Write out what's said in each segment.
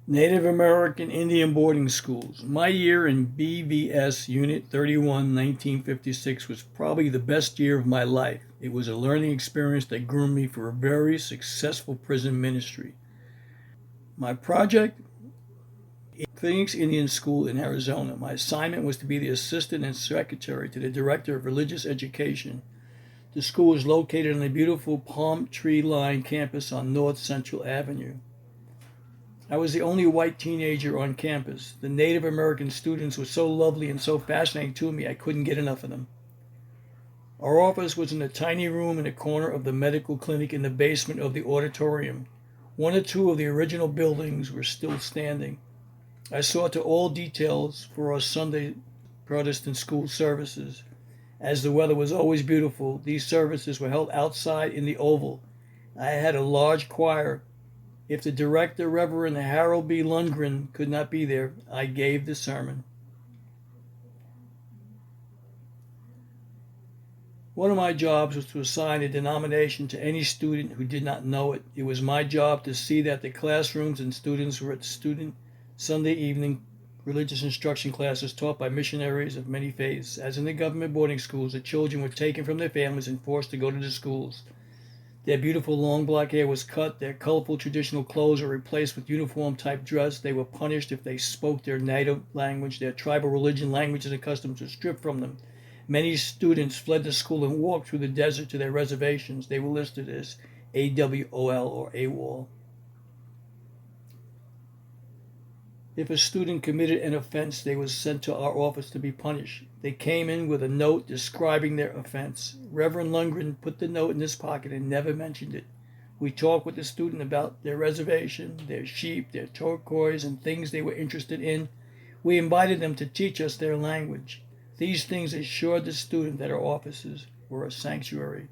Native American Indian boarding schools. My year in BVS Unit 31, 1956 was probably the best year of my life. It was a learning experience that groomed me for a very successful prison ministry. My project, Phoenix Indian School in Arizona. My assignment was to be the assistant and secretary to the director of religious education. The school is located on a beautiful palm tree lined campus on North Central Avenue. I was the only white teenager on campus. The Native American students were so lovely and so fascinating to me, I couldn't get enough of them. Our office was in a tiny room in a corner of the medical clinic in the basement of the auditorium. One or two of the original buildings were still standing. I saw to all details for our Sunday Protestant school services. As the weather was always beautiful, these services were held outside in the oval. I had a large choir. If the director, Reverend Harold B. Lundgren, could not be there, I gave the sermon. One of my jobs was to assign a denomination to any student who did not know it. It was my job to see that the classrooms and students were at student Sunday evening religious instruction classes taught by missionaries of many faiths. As in the government boarding schools, the children were taken from their families and forced to go to the schools. Their beautiful long black hair was cut, their colorful traditional clothes were replaced with uniform type dress. They were punished if they spoke their native language. Their tribal religion, languages, and customs were stripped from them. Many students fled the school and walked through the desert to their reservations. They were listed as AWOL or AWOL. If a student committed an offense, they were sent to our office to be punished. They came in with a note describing their offense. Reverend Lundgren put the note in his pocket and never mentioned it. We talked with the student about their reservation, their sheep, their turquoise, and things they were interested in. We invited them to teach us their language. These things assured the student that our offices were a sanctuary.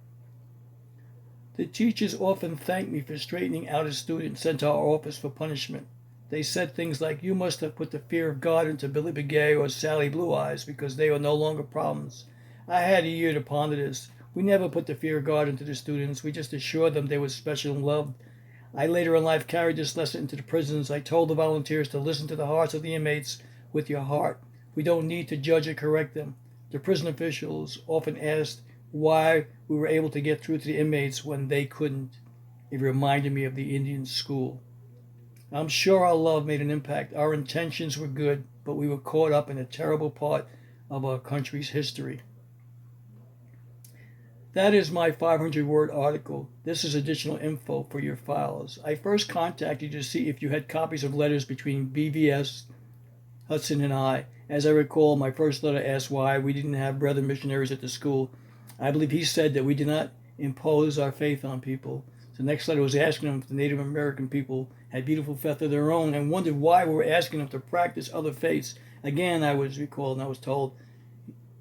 The teachers often thanked me for straightening out a student sent to our office for punishment. They said things like, "You must have put the fear of God into Billy Begay or Sally Blue Eyes because they are no longer problems." I had a year to ponder this. We never put the fear of God into the students. We just assured them they were special and loved. I later in life carried this lesson into the prisons. I told the volunteers to listen to the hearts of the inmates with your heart. We don't need to judge or correct them. The prison officials often asked why we were able to get through to the inmates when they couldn't. It reminded me of the Indian school. I'm sure our love made an impact. Our intentions were good, but we were caught up in a terrible part of our country's history. That is my 500-word article. This is additional info for your files. I first contacted you to see if you had copies of letters between BVS, Hudson, and I. As I recall, my first letter asked why we didn't have brethren missionaries at the school. I believe he said that we did not impose our faith on people. The next letter was asking them if the Native American people had beautiful faith of their own and wondered why we were asking them to practice other faiths. Again, I was recalled and I was told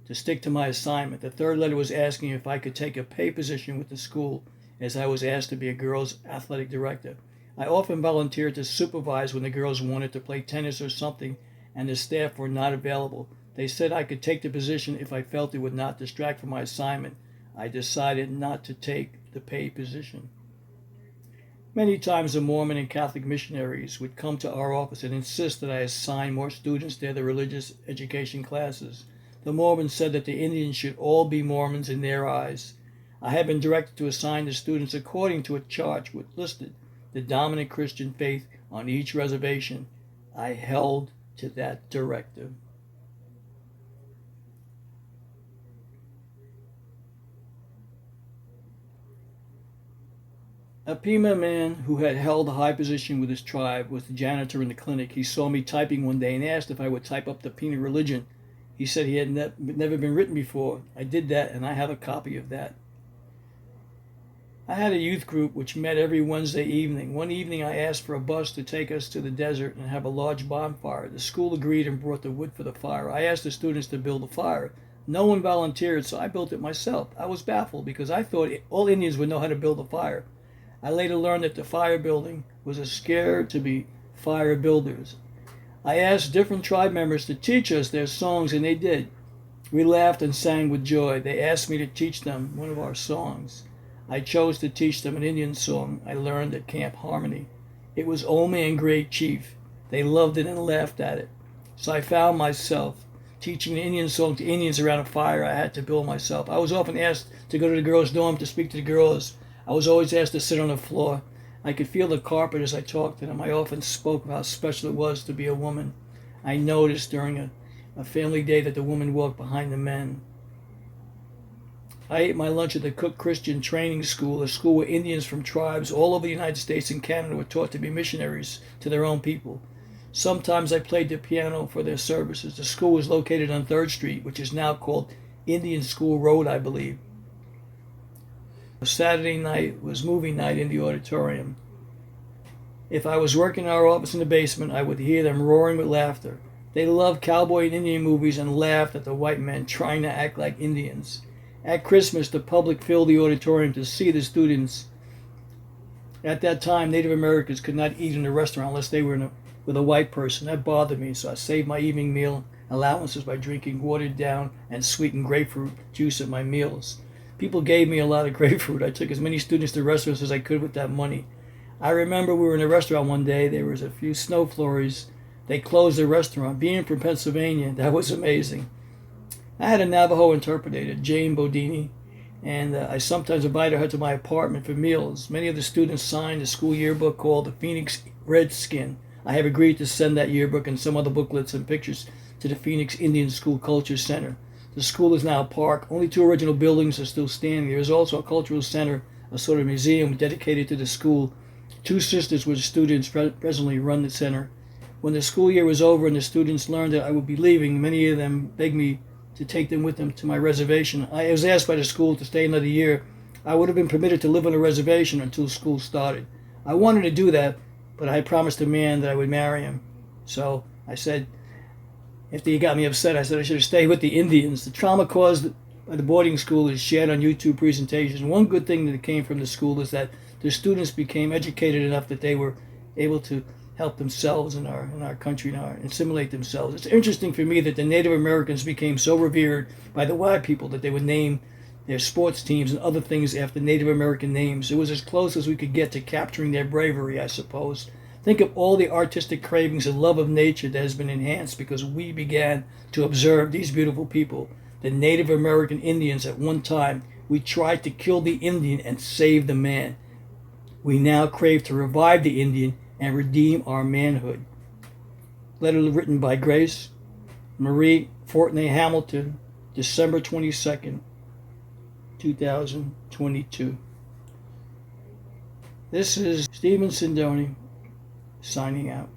to stick to my assignment. The third letter was asking if I could take a pay position with the school, as I was asked to be a girls' athletic director. I often volunteered to supervise when the girls wanted to play tennis or something and the staff were not available. They said I could take the position if I felt it would not distract from my assignment. I decided not to take the paid position. Many times the Mormon and Catholic missionaries would come to our office and insist that I assign more students to their religious education classes. The Mormons said that the Indians should all be Mormons in their eyes. I had been directed to assign the students according to a chart which listed the dominant Christian faith on each reservation. I held to that directive. A Pima man who had held a high position with his tribe was the janitor in the clinic. He saw me typing one day and asked if I would type up the Pima religion. He said he had never been written before. I did that, and I have a copy of that. I had a youth group which met every Wednesday evening. One evening I asked for a bus to take us to the desert and have a large bonfire. The school agreed and brought the wood for the fire. I asked the students to build a fire. No one volunteered, so I built it myself. I was baffled because I thought all Indians would know how to build a fire. I later learned that the fire building was a scare to be fire builders. I asked different tribe members to teach us their songs, and they did. We laughed and sang with joy. They asked me to teach them one of our songs. I chose to teach them an Indian song I learned at Camp Harmony. It was "O Man Great Chief." They loved it and laughed at it. So I found myself teaching the Indian song to Indians around a fire I had to build myself. I was often asked to go to the girls' dorm to speak to the girls. I was always asked to sit on the floor. I could feel the carpet as I talked to them. I often spoke of how special it was to be a woman. I noticed during a family day that the women walked behind the men. I ate my lunch at the Cook Christian Training School, a school where Indians from tribes all over the United States and Canada were taught to be missionaries to their own people. Sometimes I played the piano for their services. The school was located on 3rd Street, which is now called Indian School Road, I believe. Saturday night was movie night in the auditorium. If I was working in our office in the basement, I would hear them roaring with laughter. They loved cowboy and Indian movies and laughed at the white men trying to act like Indians. At Christmas, the public filled the auditorium to see the students. At that time, Native Americans could not eat in a restaurant unless they were with a white person. That bothered me, so I saved my evening meal allowances by drinking watered down and sweetened grapefruit juice at my meals. People gave me a lot of grapefruit. I took as many students to restaurants as I could with that money. I remember we were in a restaurant one day. There was a few snow flurries. They closed the restaurant. Being from Pennsylvania, that was amazing. I had a Navajo interpreter, Jane Bodini, and I sometimes invited her to my apartment for meals. Many of the students signed a school yearbook called the Phoenix Redskin. I have agreed to send that yearbook and some other booklets and pictures to the Phoenix Indian School Culture Center. The school is now a park. Only 2 original buildings are still standing. There is also a cultural center, a sort of museum dedicated to the school. 2 sisters with students presently run the center. When the school year was over and the students learned that I would be leaving, many of them begged me to take them with them to my reservation. I was asked by the school to stay another year. I would have been permitted to live on a reservation until school started. I wanted to do that, but I promised a man that I would marry him. So I said, after he got me upset, I said I should have stayed with the Indians. The trauma caused by the boarding school is shared on YouTube presentations. One good thing that came from the school is that the students became educated enough that they were able to help themselves in our country and assimilate themselves. It's interesting for me that the Native Americans became so revered by the white people that they would name their sports teams and other things after Native American names. It was as close as we could get to capturing their bravery, I suppose. Think of all the artistic cravings and love of nature that has been enhanced because we began to observe these beautiful people. The Native American Indians, at one time, we tried to kill the Indian and save the man. We now crave to revive the Indian and redeem our manhood. Letter written by Grace Marie Fortney Hamilton, December 22nd, 2022. This is Stephen Sindoni signing out.